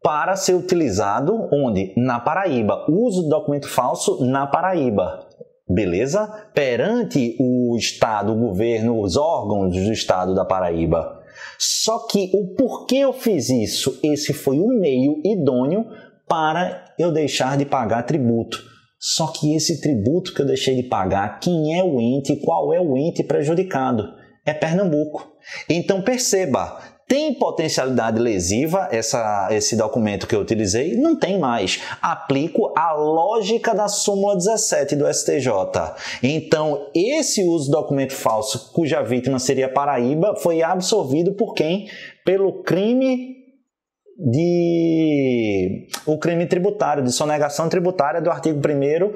para ser utilizado onde? Na Paraíba. Uso do documento falso na Paraíba. Beleza? Perante o Estado, o governo, os órgãos do Estado da Paraíba. Só que o porquê eu fiz isso? Esse foi o meio idôneo para eu deixar de pagar tributo. Só que esse tributo que eu deixei de pagar, quem é o ente, qual é o ente prejudicado? É Pernambuco. Então perceba, tem potencialidade lesiva esse documento que eu utilizei? Não tem mais. Aplico a lógica da súmula 17 do STJ. Então, esse uso do documento falso, cuja vítima seria Paraíba, foi absolvido por quem? Pelo crime tributário, de sonegação tributária do artigo 1º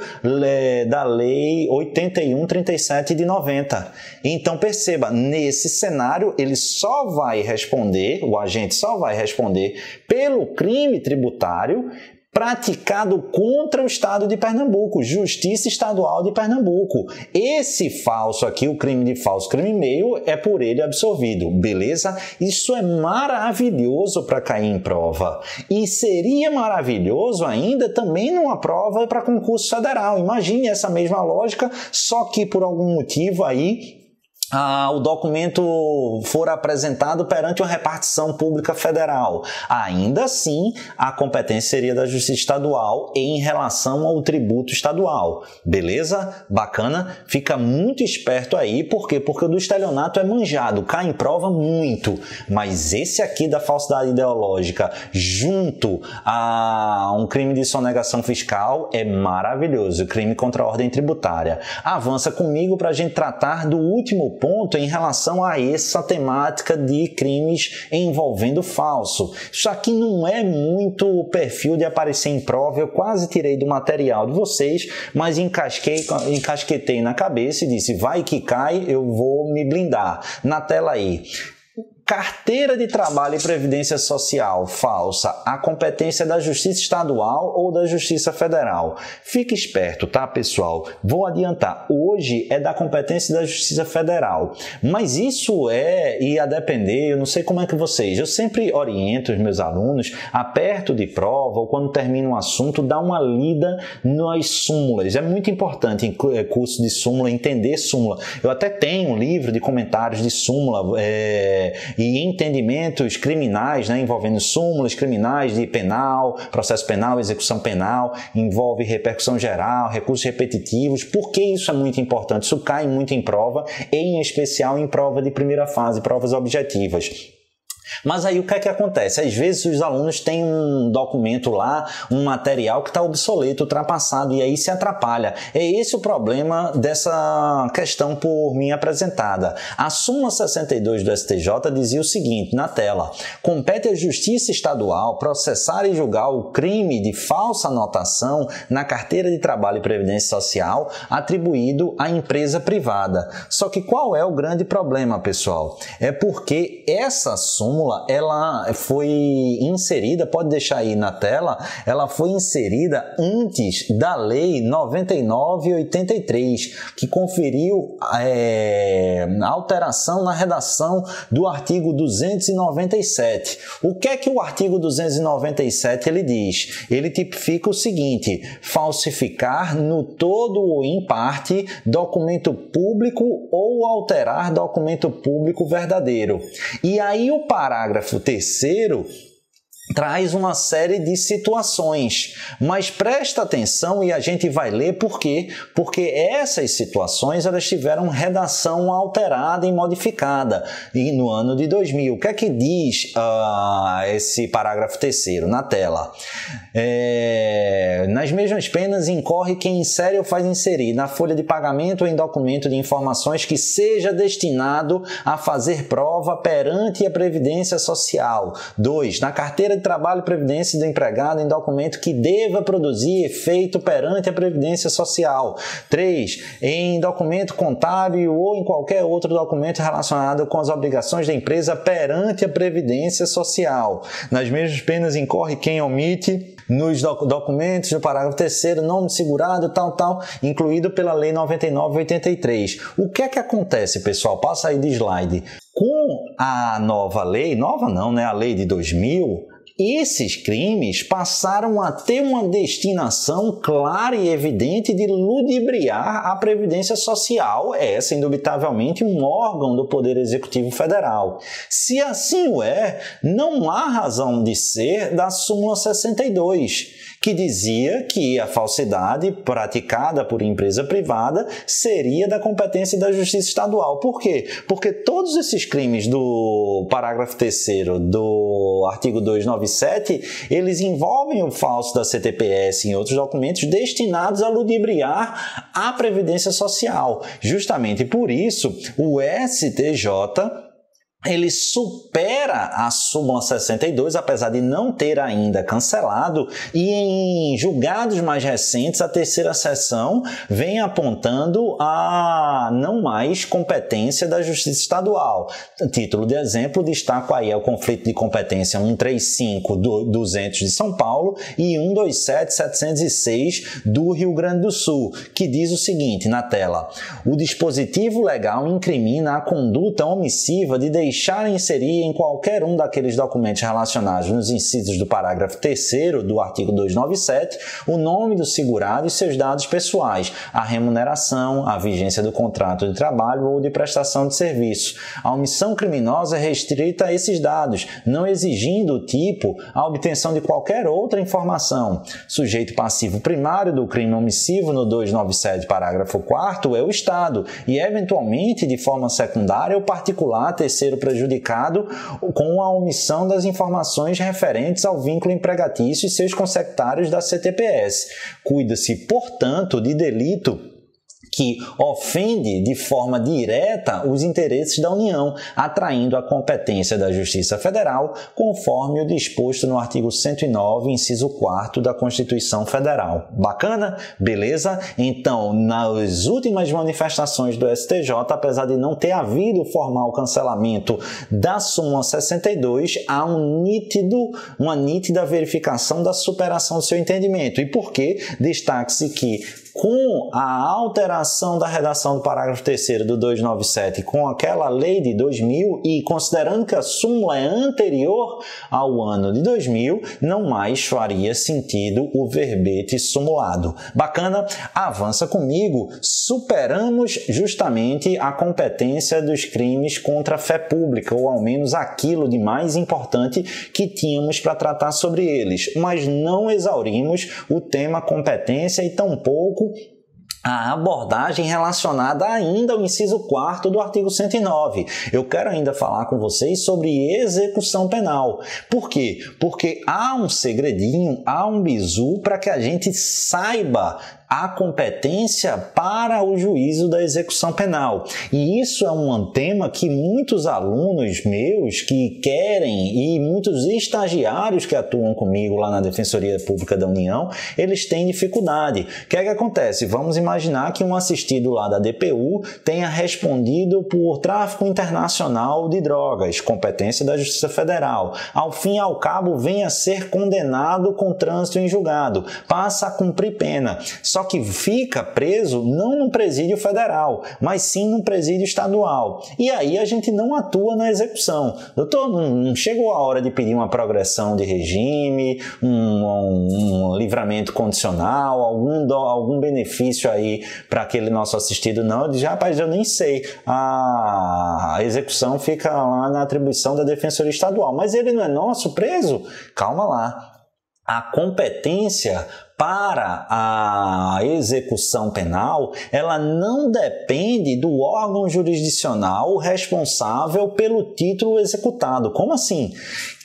da Lei 8137 de 90. Então perceba, nesse cenário ele só vai responder, o agente só vai responder pelo crime tributário praticado contra o Estado de Pernambuco, Justiça Estadual de Pernambuco. Esse falso aqui, o crime de falso, crime meio, é por ele absolvido, beleza? Isso é maravilhoso para cair em prova. E seria maravilhoso ainda também numa prova para concurso federal. Imagine essa mesma lógica, só que por algum motivo aí o documento for apresentado perante uma repartição pública federal. Ainda assim, a competência seria da Justiça Estadual em relação ao tributo estadual. Beleza? Bacana? Fica muito esperto aí. Por quê? Porque o do estelionato é manjado, cai em prova muito. Mas esse aqui da falsidade ideológica, junto a um crime de sonegação fiscal, é maravilhoso. Crime contra a ordem tributária. Avança comigo para a gente tratar do último ponto em relação a essa temática de crimes envolvendo falso. Isso aqui não é muito o perfil de aparecer em prova, eu quase tirei do material de vocês, mas encasquetei na cabeça e disse, vai que cai, eu vou me blindar. Na tela aí. Carteira de Trabalho e Previdência Social falsa, a competência é da Justiça Estadual ou da Justiça Federal? Fique esperto, tá, pessoal? Vou adiantar, hoje é da competência da Justiça Federal, mas isso ia depender, eu não sei como é que vocês, eu sempre oriento os meus alunos, perto de prova ou quando termina um assunto, dá uma lida nas súmulas. É muito importante em curso de súmula, entender súmula. Eu até tenho um livro de comentários de súmula, e entendimentos criminais, né, envolvendo súmulas criminais de penal, processo penal, execução penal, envolve repercussão geral, recursos repetitivos. Por que isso é muito importante? Isso cai muito em prova, em especial em prova de primeira fase, provas objetivas. Mas aí o que é que acontece? Às vezes os alunos têm um documento lá, um material que está obsoleto, ultrapassado, e aí se atrapalha. É esse o problema dessa questão por mim apresentada. A súmula 62 do STJ dizia o seguinte, na tela, compete à Justiça Estadual processar e julgar o crime de falsa anotação na carteira de trabalho e previdência social atribuído à empresa privada. Só que qual é o grande problema, pessoal? É porque essa súmula ela foi inserida, pode deixar aí na tela, ela foi inserida antes da Lei 99/83, que conferiu alteração na redação do artigo 297. O que é que o artigo 297 ele diz? Ele tipifica o seguinte, falsificar no todo ou em parte documento público ou alterar documento público verdadeiro. E aí o parágrafo 3º traz uma série de situações, mas presta atenção e a gente vai ler por quê? Porque essas situações elas tiveram redação alterada e modificada e no ano de 2000. O que é que diz esse parágrafo 3º na tela? Nas mesmas penas incorre quem insere ou faz inserir na folha de pagamento ou em documento de informações que seja destinado a fazer prova perante a Previdência Social. 2. Na carteira de trabalho e previdência do empregado em documento que deva produzir efeito perante a Previdência Social. 3. Em documento contábil ou em qualquer outro documento relacionado com as obrigações da empresa perante a Previdência Social. Nas mesmas penas incorre quem omite nos documentos do parágrafo 3º, nome segurado, tal, incluído pela Lei 99/83. O que é que acontece, pessoal? Passa aí de slide. Com a nova lei, nova não, né? A lei de 2000, esses crimes passaram a ter uma destinação clara e evidente de ludibriar a Previdência Social, essa indubitavelmente um órgão do Poder Executivo Federal. Se assim o é, não há razão de ser da súmula 62, que dizia que a falsidade praticada por empresa privada seria da competência da Justiça Estadual. Por quê? Porque todos esses crimes do parágrafo 3º do artigo 297, eles envolvem o falso da CTPS em outros documentos destinados a ludibriar a Previdência Social. Justamente por isso, o STJ ele supera a súmula 62, apesar de não ter ainda cancelado, e em julgados mais recentes, a terceira seção vem apontando a não mais competência da Justiça Estadual. Título de exemplo, destaco aí o conflito de competência 135.200 de São Paulo e 127.706 do Rio Grande do Sul, que diz o seguinte na tela: o dispositivo legal incrimina a conduta omissiva de deixar deixar inserir em qualquer um daqueles documentos relacionados nos incisos do parágrafo 3º do artigo 297 o nome do segurado e seus dados pessoais, a remuneração, a vigência do contrato de trabalho ou de prestação de serviço. A omissão criminosa é restrita a esses dados, não exigindo o tipo a obtenção de qualquer outra informação. Sujeito passivo primário do crime omissivo no 297, parágrafo 4º, é o Estado e, eventualmente, de forma secundária, o particular terceiro prejudicado com a omissão das informações referentes ao vínculo empregatício e seus consectários da CTPS. Cuida-se, portanto, de delito que ofende de forma direta os interesses da União, atraindo a competência da Justiça Federal, conforme o disposto no artigo 109, inciso 4º da Constituição Federal. Bacana? Beleza? Então, nas últimas manifestações do STJ, apesar de não ter havido formal cancelamento da súmula 62, há uma nítida verificação da superação do seu entendimento. E por quê? Destaque-se que, com a alteração da redação do parágrafo 3º do 297 com aquela lei de 2000 e considerando que a súmula é anterior ao ano de 2000, não mais faria sentido o verbete sumulado. Bacana? Avança comigo. Superamos justamente a competência dos crimes contra a fé pública, ou ao menos aquilo de mais importante que tínhamos para tratar sobre eles, mas não exaurimos o tema competência e tampouco a abordagem relacionada ainda ao inciso 4º do artigo 109. Eu quero ainda falar com vocês sobre execução penal. Por quê? Porque há um segredinho, há um bizu para que a gente saiba a competência para o juízo da execução penal. E isso é um tema que muitos alunos meus que querem e muitos estagiários que atuam comigo lá na Defensoria Pública da União, eles têm dificuldade. O que é que acontece? Vamos imaginar que um assistido lá da DPU tenha respondido por tráfico internacional de drogas, competência da Justiça Federal. Ao fim e ao cabo, venha a ser condenado com trânsito em julgado, passa a cumprir pena. Só que fica preso não no presídio federal, mas sim no presídio estadual. E aí a gente não atua na execução. Doutor, não chegou a hora de pedir uma progressão de regime, um livramento condicional, algum benefício aí para aquele nosso assistido? Não, eu disse, rapaz, eu nem sei. A execução fica lá na atribuição da Defensoria Estadual, mas ele não é nosso preso? Calma lá. A competência para a execução penal, ela não depende do órgão jurisdicional responsável pelo título executado. Como assim?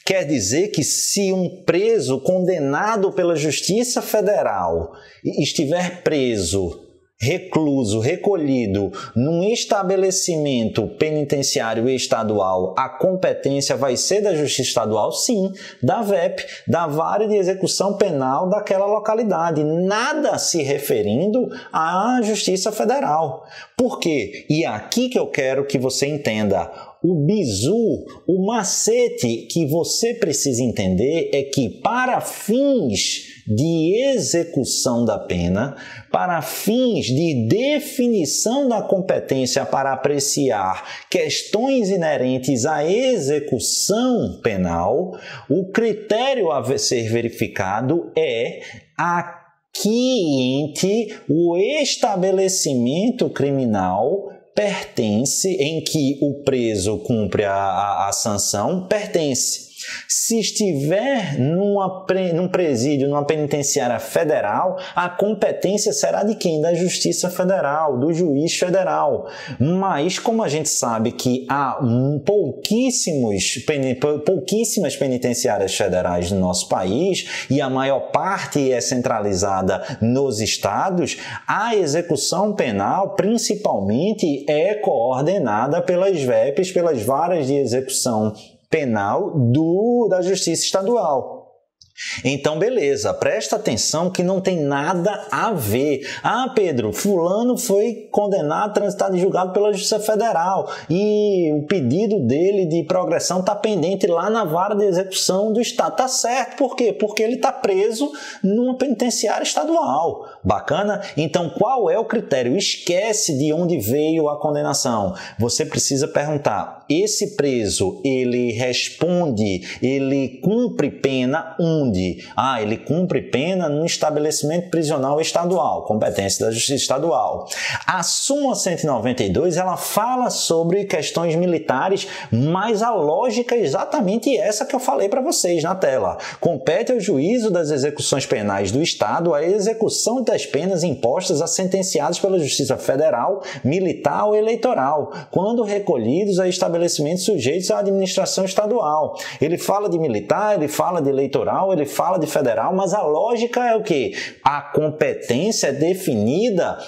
Quer dizer que se um preso condenado pela Justiça Federal estiver preso, recluso, recolhido num estabelecimento penitenciário estadual, a competência vai ser da Justiça Estadual? Sim, da VEP, da Vara de Execução Penal daquela localidade, nada se referindo à Justiça Federal. Por quê? E aqui que eu quero que você entenda. O bizu, o macete que você precisa entender é que para fins de execução da pena, para fins de definição da competência para apreciar questões inerentes à execução penal, o critério a ser verificado é o estabelecimento criminal pertence, em que o preso cumpre a sanção, pertence. Se estiver num presídio, numa penitenciária federal, a competência será de quem? Da Justiça Federal, do juiz federal. Mas, como a gente sabe que há pouquíssimas penitenciárias federais no nosso país e a maior parte é centralizada nos estados, a execução penal, principalmente, é coordenada pelas VEPs, pelas varas de execução penal da Justiça Estadual. Então, beleza, presta atenção que não tem nada a ver. Ah, Pedro, fulano foi condenado, transitado e julgado pela Justiça Federal e o pedido dele de progressão está pendente lá na vara de execução do Estado. Tá certo, por quê? Porque ele está preso numa penitenciária estadual. Bacana? Então, qual é o critério? Esquece de onde veio a condenação. Você precisa perguntar: esse preso, ele responde, ele cumpre pena onde? Ele cumpre pena no estabelecimento prisional estadual, competência da Justiça Estadual. A súmula 192, ela fala sobre questões militares, mas a lógica é exatamente essa que eu falei para vocês na tela. Compete ao juízo das execuções penais do Estado a execução das penas impostas a sentenciados pela Justiça Federal, Militar ou Eleitoral, quando recolhidos a estabelecimentos sujeitos à administração estadual. Ele fala de militar, ele fala de eleitoral, ele fala de federal, mas a lógica é o quê? A competência é definida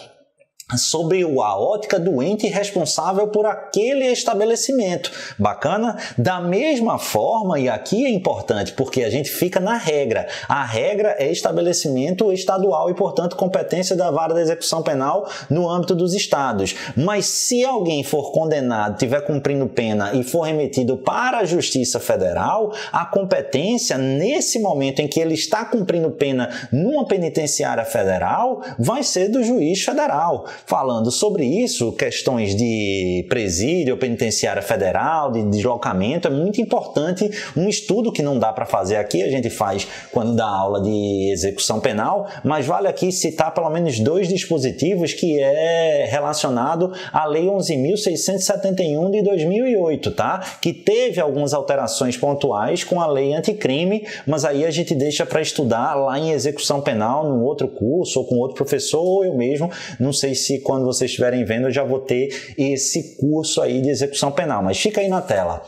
sob a ótica do ente responsável por aquele estabelecimento. Bacana? Da mesma forma, e aqui é importante porque a gente fica na regra. A regra é estabelecimento estadual e, portanto, competência da vara da execução penal no âmbito dos estados. Mas se alguém for condenado, estiver cumprindo pena e for remetido para a Justiça Federal, a competência, nesse momento em que ele está cumprindo pena numa penitenciária federal, vai ser do juiz federal. Falando sobre isso, questões de presídio, penitenciária federal, de deslocamento, é muito importante um estudo que não dá para fazer aqui, a gente faz quando dá aula de execução penal, mas vale aqui citar pelo menos 2 dispositivos que é relacionado à Lei 11.671 de 2008, tá? Que teve algumas alterações pontuais com a Lei Anticrime, mas aí a gente deixa para estudar lá em execução penal, num outro curso, ou com outro professor, ou eu mesmo, não sei se quando vocês estiverem vendo eu já vou ter esse curso aí de execução penal, mas fica aí na tela.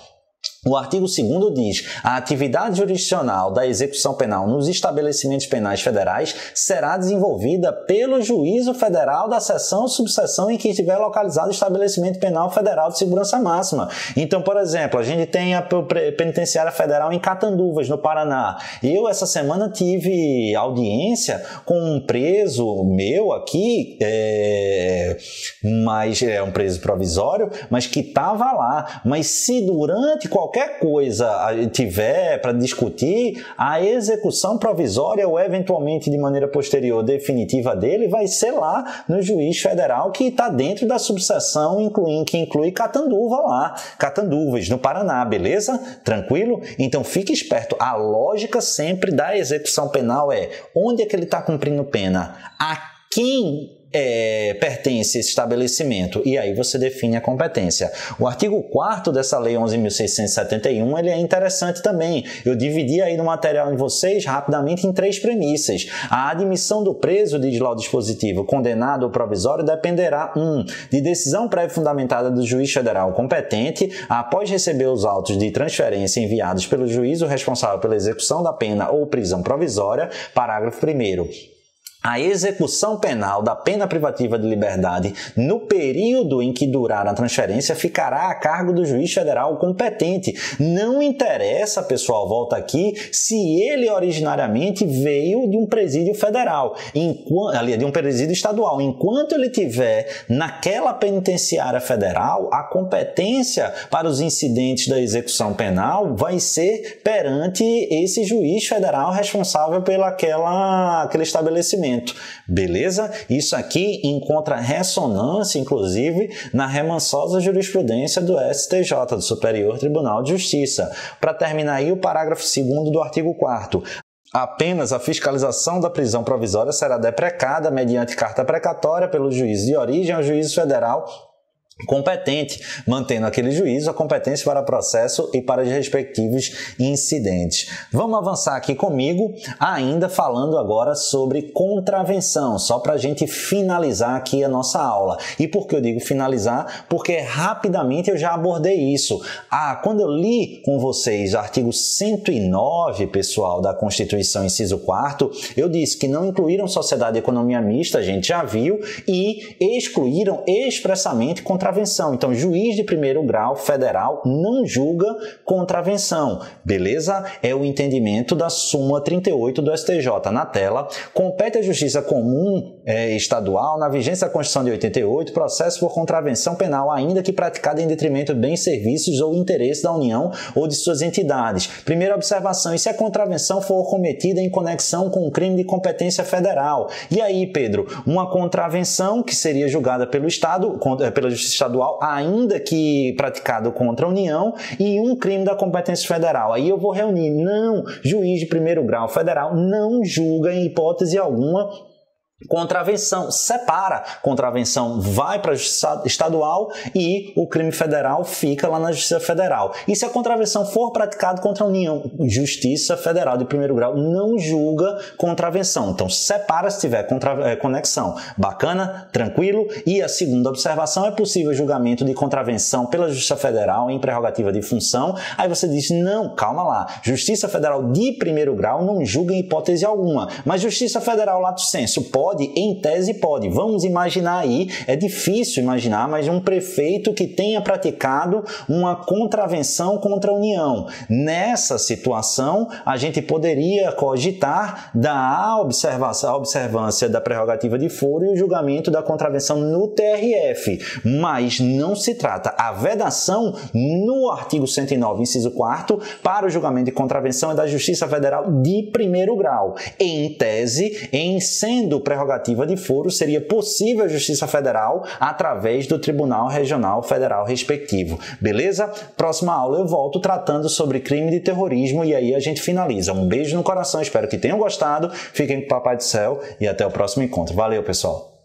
O artigo 2º diz: a atividade jurisdicional da execução penal nos estabelecimentos penais federais será desenvolvida pelo juízo federal da seção ou subseção em que estiver localizado o estabelecimento penal federal de segurança máxima. Então, por exemplo, a gente tem a penitenciária federal em Catanduvas, no Paraná. Eu, essa semana, tive audiência com um preso meu aqui, mas é um preso provisório, mas que estava lá. Mas se durante qualquer coisa tiver para discutir, a execução provisória ou eventualmente de maneira posterior definitiva dele vai ser lá no juiz federal que está dentro da subseção que inclui Catanduva lá, Catanduvas, no Paraná, beleza? Tranquilo? Então fique esperto, a lógica sempre da execução penal é onde é que ele está cumprindo pena, a quem pertence esse estabelecimento, e aí você define a competência. O artigo 4º dessa Lei 11.671, ele é interessante também. Eu dividi aí no material de vocês rapidamente em 3 premissas. A admissão do preso, diz lá o dispositivo, condenado ou provisório, dependerá de decisão prévia fundamentada do juiz federal competente, após receber os autos de transferência enviados pelo juízo responsável pela execução da pena ou prisão provisória, parágrafo 1º. A execução penal da pena privativa de liberdade no período em que durar a transferência ficará a cargo do juiz federal competente. Não interessa, pessoal, volta aqui, se ele originariamente veio de um presídio federal, de um presídio estadual. Enquanto ele estiver naquela penitenciária federal, a competência para os incidentes da execução penal vai ser perante esse juiz federal responsável pelo aquele estabelecimento. Beleza? Isso aqui encontra ressonância, inclusive, na remansosa jurisprudência do STJ, do Superior Tribunal de Justiça. Para terminar aí, o parágrafo 2º do artigo 4º. Apenas a fiscalização da prisão provisória será deprecada mediante carta precatória pelo juiz de origem ao juízo federal competente, mantendo aquele juízo a competência para processo e para os respectivos incidentes. Vamos avançar aqui comigo, ainda falando agora sobre contravenção, só para a gente finalizar aqui a nossa aula. E por que eu digo finalizar? Porque rapidamente eu já abordei isso. Quando eu li com vocês o artigo 109, pessoal, da Constituição, inciso 4º, eu disse que não incluíram sociedade e economia mista, a gente já viu, e excluíram expressamente contravenção. Então, juiz de primeiro grau federal não julga contravenção, beleza? É o entendimento da súmula 38 do STJ na tela. Compete à Justiça Comum Estadual, na vigência da Constituição de 88, processo por contravenção penal, ainda que praticada em detrimento de bens, serviços ou interesses da União ou de suas entidades. Primeira observação, e se a contravenção for cometida em conexão com um crime de competência federal? E aí, Pedro, uma contravenção que seria julgada pelo Estado, pela Justiça estadual, ainda que praticado contra a União, e um crime da competência federal. Aí eu vou reunir. Não, juiz de primeiro grau federal não julga em hipótese alguma contravenção, separa. Contravenção vai para a Justiça Estadual e o crime federal fica lá na Justiça Federal. E se a contravenção for praticada contra a União, Justiça Federal de primeiro grau não julga contravenção. Então, separa se tiver conexão. Bacana? Tranquilo? E a segunda observação é possível julgamento de contravenção pela Justiça Federal em prerrogativa de função. Aí você diz, não, calma lá. Justiça Federal de primeiro grau não julga em hipótese alguma. Mas Justiça Federal lato sensu pode? Em tese pode. Vamos imaginar aí, é difícil imaginar, mas um prefeito que tenha praticado uma contravenção contra a União. Nessa situação, a gente poderia cogitar da observância da prerrogativa de foro e o julgamento da contravenção no TRF. Mas não se trata. A vedação no artigo 109, inciso 4º, para o julgamento de contravenção é da Justiça Federal de primeiro grau. Em tese, em sendo prerrogativa de foro, seria possível a Justiça Federal através do Tribunal Regional Federal respectivo. Beleza? Próxima aula eu volto tratando sobre crime de terrorismo e aí a gente finaliza. Um beijo no coração, espero que tenham gostado. Fiquem com o Papai do Céu e até o próximo encontro. Valeu, pessoal!